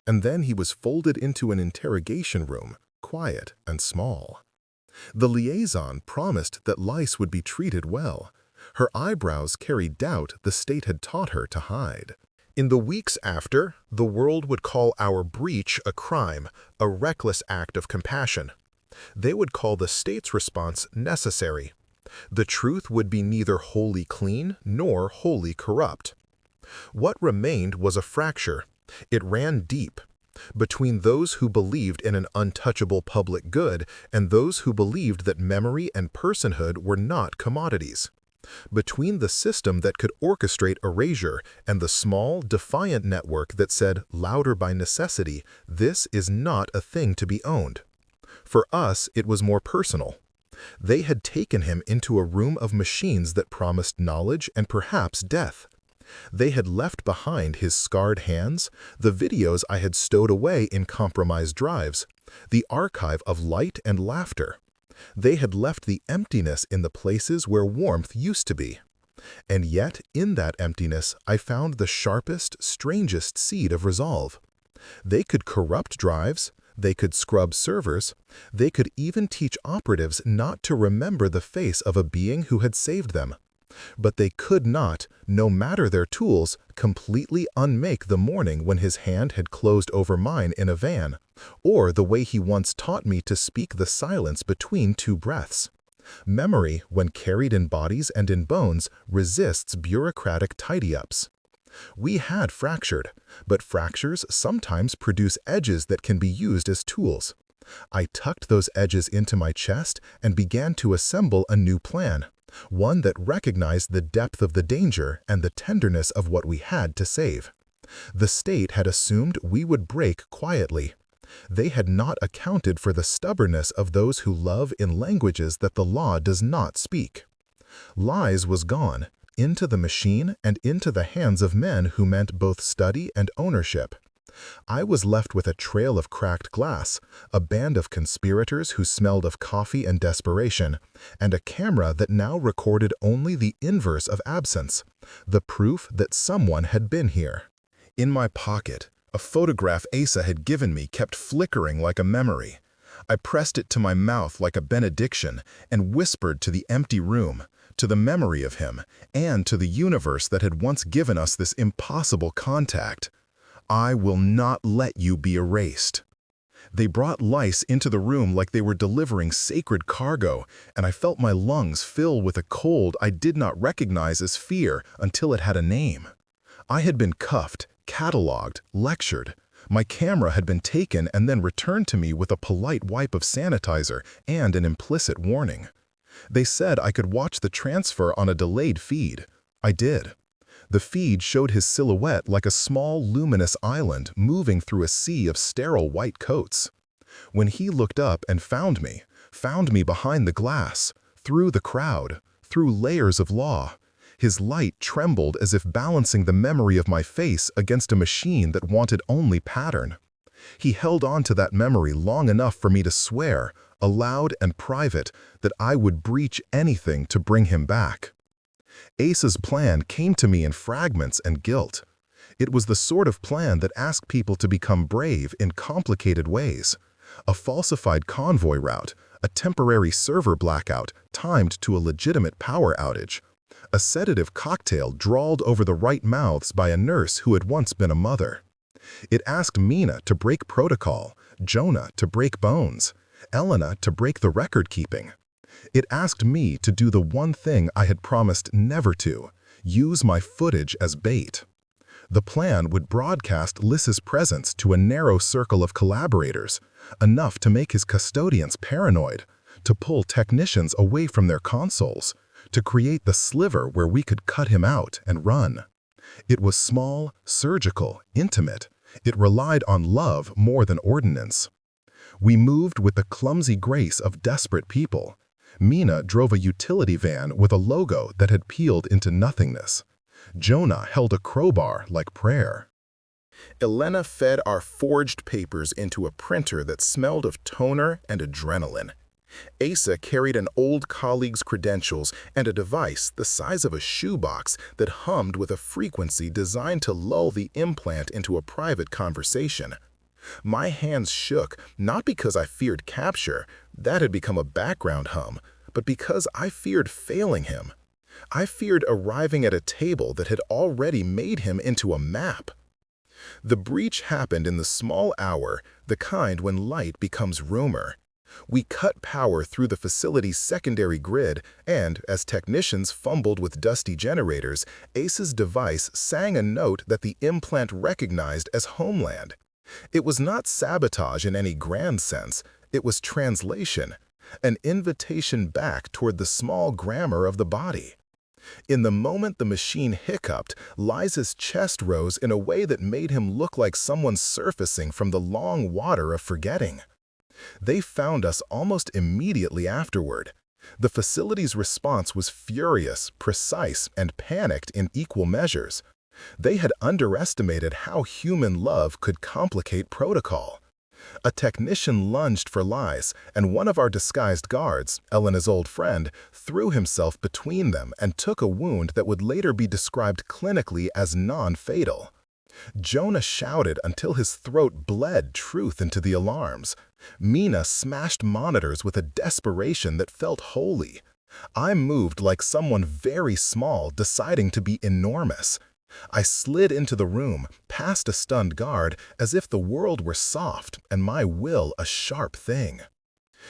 And then he was folded into an interrogation room, quiet and small. The liaison promised that Lice would be treated well. Her eyebrows carried doubt the state had taught her to hide. In the weeks after, the world would call our breach a crime, a reckless act of compassion. They would call the state's response necessary. The truth would be neither wholly clean nor wholly corrupt. What remained was a fracture. It ran deep, between those who believed in an untouchable public good and those who believed that memory and personhood were not commodities. Between the system that could orchestrate erasure and the small, defiant network that said, louder by necessity, this is not a thing to be owned. For us, it was more personal. They had taken him into a room of machines that promised knowledge and perhaps death. They had left behind his scarred hands, the videos I had stowed away in compromised drives, the archive of light and laughter. They had left the emptiness in the places where warmth used to be. And yet, in that emptiness, I found the sharpest, strangest seed of resolve. They could corrupt drives, they could scrub servers, they could even teach operatives not to remember the face of a being who had saved them. But they could not, no matter their tools, completely unmake the morning when his hand had closed over mine in a van, or the way he once taught me to speak the silence between two breaths. Memory, when carried in bodies and in bones, resists bureaucratic tidy-ups. We had fractured, but fractures sometimes produce edges that can be used as tools. I tucked those edges into my chest and began to assemble a new plan, one that recognized the depth of the danger and the tenderness of what we had to save. The state had assumed we would break quietly. They had not accounted for the stubbornness of those who love in languages that the law does not speak. Lies was gone, into the machine and into the hands of men who meant both study and ownership. I was left with a trail of cracked glass, a band of conspirators who smelled of coffee and desperation, and a camera that now recorded only the inverse of absence, the proof that someone had been here. In my pocket, a photograph Asa had given me kept flickering like a memory. I pressed it to my mouth like a benediction and whispered to the empty room, to the memory of him, and to the universe that had once given us this impossible contact. I will not let you be erased. They brought lice into the room like they were delivering sacred cargo, and I felt my lungs fill with a cold I did not recognize as fear until it had a name. I had been cuffed, cataloged, lectured. My camera had been taken and then returned to me with a polite wipe of sanitizer and an implicit warning. They said I could watch the transfer on a delayed feed. I did. The feed showed his silhouette like a small luminous island moving through a sea of sterile white coats. When he looked up and found me behind the glass, through the crowd, through layers of law, his light trembled as if balancing the memory of my face against a machine that wanted only pattern. He held on to that memory long enough for me to swear, aloud and private, that I would breach anything to bring him back. Asa's plan came to me in fragments and guilt. It was the sort of plan that asked people to become brave in complicated ways. A falsified convoy route, a temporary server blackout timed to a legitimate power outage, a sedative cocktail drawled over the right mouths by a nurse who had once been a mother. It asked Mina to break protocol, Jonah to break bones, Elena to break the record-keeping. It asked me to do the one thing I had promised never to, use my footage as bait. The plan would broadcast Lys's presence to a narrow circle of collaborators, enough to make his custodians paranoid, to pull technicians away from their consoles, to create the sliver where we could cut him out and run. It was small, surgical, intimate. It relied on love more than ordinance. We moved with the clumsy grace of desperate people. Mina drove a utility van with a logo that had peeled into nothingness. Jonah held a crowbar like prayer. Elena fed our forged papers into a printer that smelled of toner and adrenaline. Asa carried an old colleague's credentials and a device the size of a shoebox that hummed with a frequency designed to lull the implant into a private conversation. My hands shook, not because I feared capture, that had become a background hum, but because I feared failing him. I feared arriving at a table that had already made him into a map. The breach happened in the small hour, the kind when light becomes rumor. We cut power through the facility's secondary grid, and, as technicians fumbled with dusty generators, Ace's device sang a note that the implant recognized as homeland. It was not sabotage in any grand sense, it was translation, an invitation back toward the small grammar of the body. In the moment the machine hiccuped, Liza's chest rose in a way that made him look like someone surfacing from the long water of forgetting. They found us almost immediately afterward. The facility's response was furious, precise, and panicked in equal measures. They had underestimated how human love could complicate protocol. A technician lunged for Liz, and one of our disguised guards, Elena's old friend, threw himself between them and took a wound that would later be described clinically as non-fatal. Jonah shouted until his throat bled truth into the alarms. Mina smashed monitors with a desperation that felt holy. I moved like someone very small deciding to be enormous. I slid into the room, past a stunned guard, as if the world were soft and my will a sharp thing.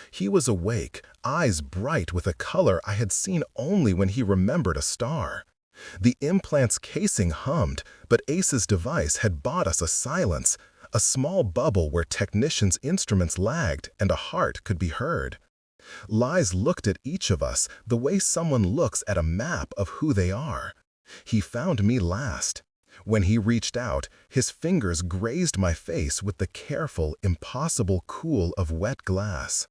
He was awake, eyes bright with a color I had seen only when he remembered a star. The implant's casing hummed, but Ace's device had bought us a silence, a small bubble where technicians' instruments lagged and a heart could be heard. Liz looked at each of us the way someone looks at a map of who they are. He found me last. When he reached out, his fingers grazed my face with the careful, impossible cool of wet glass.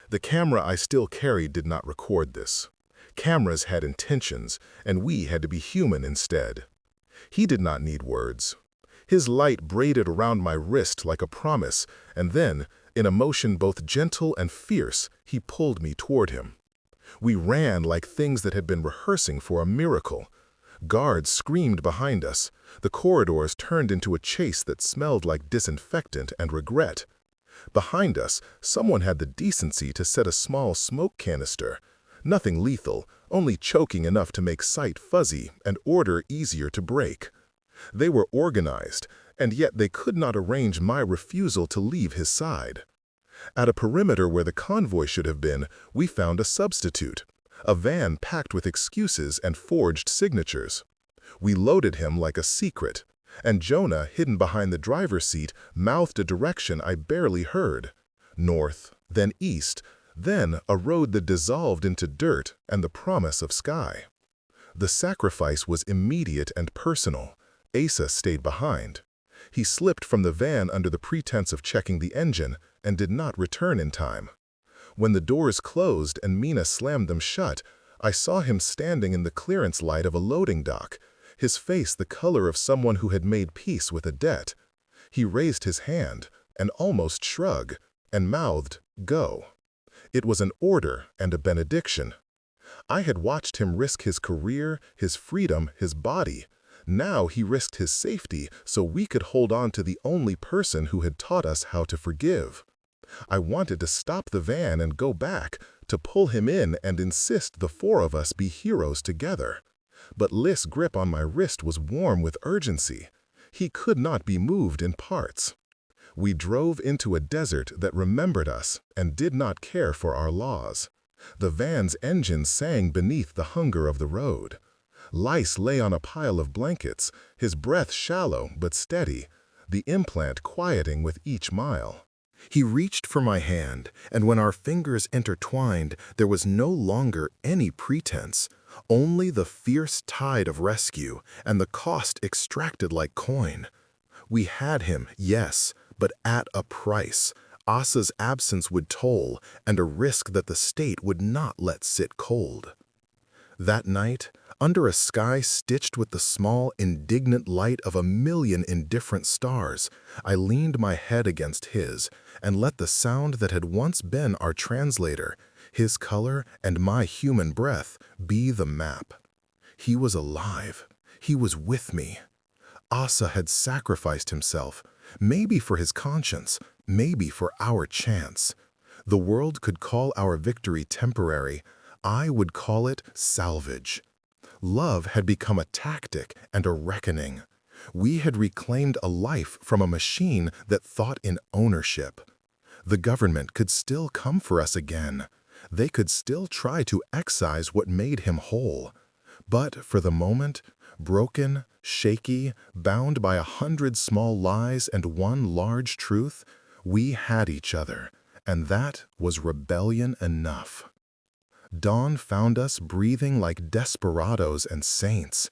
The camera I still carried did not record this. Cameras had intentions, and we had to be human instead. He did not need words. His light braided around my wrist like a promise, and then, in a motion both gentle and fierce, he pulled me toward him. We ran like things that had been rehearsing for a miracle. Guards screamed behind us. The corridors turned into a chase that smelled like disinfectant and regret. Behind us, someone had the decency to set a small smoke canister. Nothing lethal, only choking enough to make sight fuzzy and order easier to break. They were organized, and yet they could not arrange my refusal to leave his side. At a perimeter where the convoy should have been, we found a substitute. A van packed with excuses and forged signatures. We loaded him like a secret, and Jonah, hidden behind the driver's seat, mouthed a direction I barely heard. North, then east, then a road that dissolved into dirt and the promise of sky. The sacrifice was immediate and personal. Asa stayed behind. He slipped from the van under the pretense of checking the engine and did not return in time. When the doors closed and Mina slammed them shut, I saw him standing in the clearance light of a loading dock, his face the color of someone who had made peace with a debt. He raised his hand, an almost shrug, and mouthed, "Go." It was an order and a benediction. I had watched him risk his career, his freedom, his body. Now he risked his safety so we could hold on to the only person who had taught us how to forgive. I wanted to stop the van and go back, to pull him in and insist the four of us be heroes together. But Lis's grip on my wrist was warm with urgency. He could not be moved in parts. We drove into a desert that remembered us and did not care for our laws. The van's engine sang beneath the hunger of the road. Lice lay on a pile of blankets, his breath shallow but steady, the implant quieting with each mile. He reached for my hand, and when our fingers intertwined, there was no longer any pretense, only the fierce tide of rescue and the cost extracted like coin. We had him, yes, but at a price. Asa's absence would toll, and a risk that the state would not let sit cold. That night, under a sky stitched with the small, indignant light of a million indifferent stars, I leaned my head against his and let the sound that had once been our translator, his color and my human breath, be the map. He was alive. He was with me. Asa had sacrificed himself, maybe for his conscience, maybe for our chance. The world could call our victory temporary. I would call it salvage. Love had become a tactic and a reckoning. We had reclaimed a life from a machine that thought in ownership. The government could still come for us again. They could still try to excise what made him whole. But for the moment, broken, shaky, bound by 100 small lies and one large truth, we had each other, and that was rebellion enough. Dawn found us breathing like desperados and saints.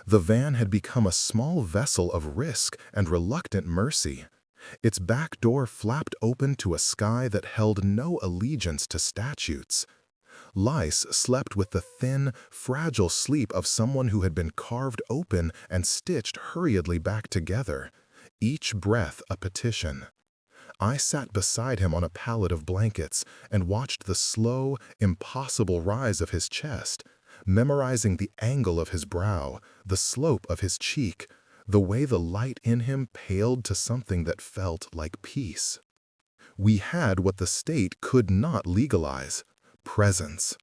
The van had become a small vessel of risk and reluctant mercy. Its back door flapped open to a sky that held no allegiance to statutes. Lice slept with the thin, fragile sleep of someone who had been carved open and stitched hurriedly back together, each breath a petition. I sat beside him on a pallet of blankets and watched the slow, impossible rise of his chest, memorizing the angle of his brow, the slope of his cheek, the way the light in him paled to something that felt like peace. We had what the state could not legalize: presence.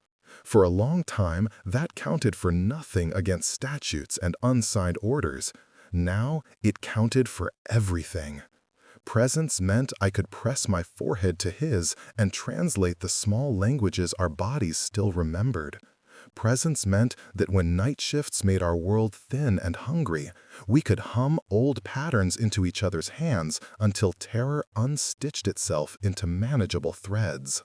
For a long time, that counted for nothing against statutes and unsigned orders. Now it counted for everything. Presence meant I could press my forehead to his and translate the small languages our bodies still remembered. Presence meant that when night shifts made our world thin and hungry, we could hum old patterns into each other's hands until terror unstitched itself into manageable threads.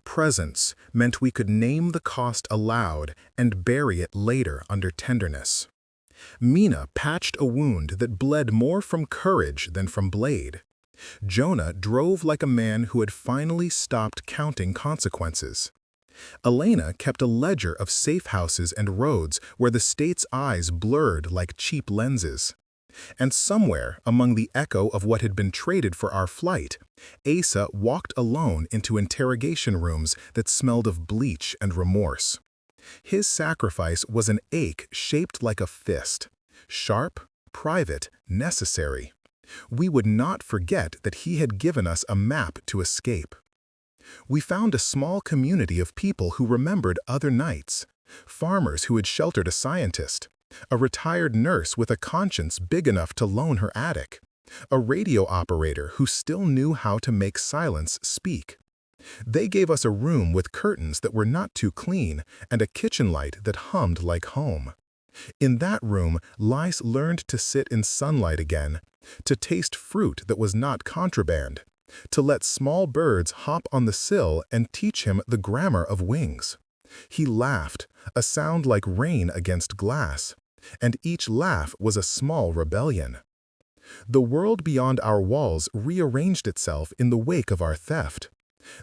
Presence meant we could name the cost aloud and bury it later under tenderness. Mina patched a wound that bled more from courage than from blade. Jonah drove like a man who had finally stopped counting consequences. Elena kept a ledger of safe houses and roads where the state's eyes blurred like cheap lenses. And somewhere among the echo of what had been traded for our flight, Asa walked alone into interrogation rooms that smelled of bleach and remorse. His sacrifice was an ache shaped like a fist, sharp, private, necessary. We would not forget that he had given us a map to escape. We found a small community of people who remembered other nights, farmers who had sheltered a scientist, a retired nurse with a conscience big enough to loan her attic, a radio operator who still knew how to make silence speak. They gave us a room with curtains that were not too clean and a kitchen light that hummed like home. In that room, Lice learned to sit in sunlight again, to taste fruit that was not contraband, to let small birds hop on the sill and teach him the grammar of wings. He laughed, a sound like rain against glass, and each laugh was a small rebellion. The world beyond our walls rearranged itself in the wake of our theft.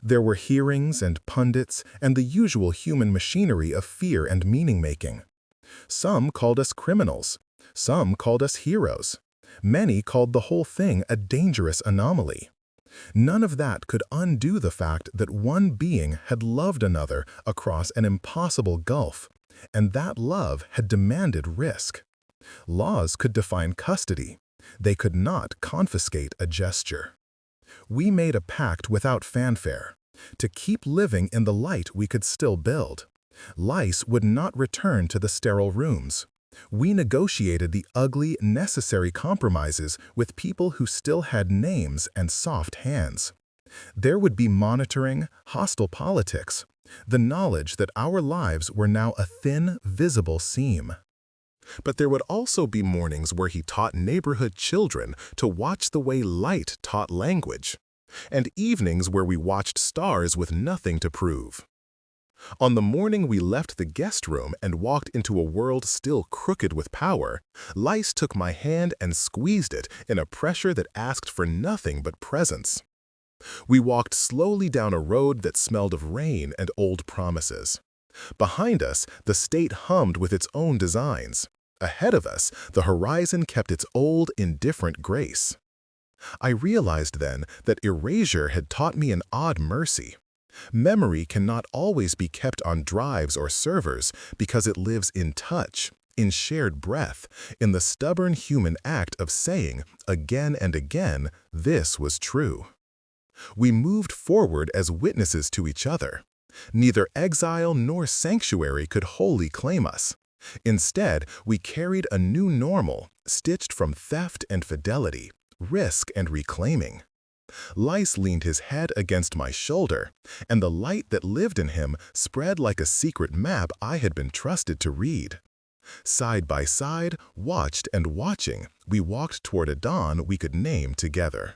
There were hearings and pundits and the usual human machinery of fear and meaning-making. Some called us criminals. Some called us heroes. Many called the whole thing a dangerous anomaly. None of that could undo the fact that one being had loved another across an impossible gulf, and that love had demanded risk. Laws could define custody. They could not confiscate a gesture. We made a pact without fanfare. To keep living in the light we could still build. Lice would not return to the sterile rooms. We negotiated the ugly, necessary compromises with people who still had names and soft hands. There would be monitoring, hostile politics, the knowledge that our lives were now a thin, visible seam. But there would also be mornings where he taught neighborhood children to watch the way light taught language, and evenings where we watched stars with nothing to prove. On the morning we left the guest room and walked into a world still crooked with power, Lice took my hand and squeezed it in a pressure that asked for nothing but presence. We walked slowly down a road that smelled of rain and old promises. Behind us, the state hummed with its own designs. Ahead of us, the horizon kept its old, indifferent grace. I realized then that erasure had taught me an odd mercy. Memory cannot always be kept on drives or servers because it lives in touch, in shared breath, in the stubborn human act of saying, again and again, this was true. We moved forward as witnesses to each other. Neither exile nor sanctuary could wholly claim us. Instead, we carried a new normal, stitched from theft and fidelity, risk and reclaiming. Lice leaned his head against my shoulder, and the light that lived in him spread like a secret map I had been trusted to read. Side by side, watched and watching, we walked toward a dawn we could name together.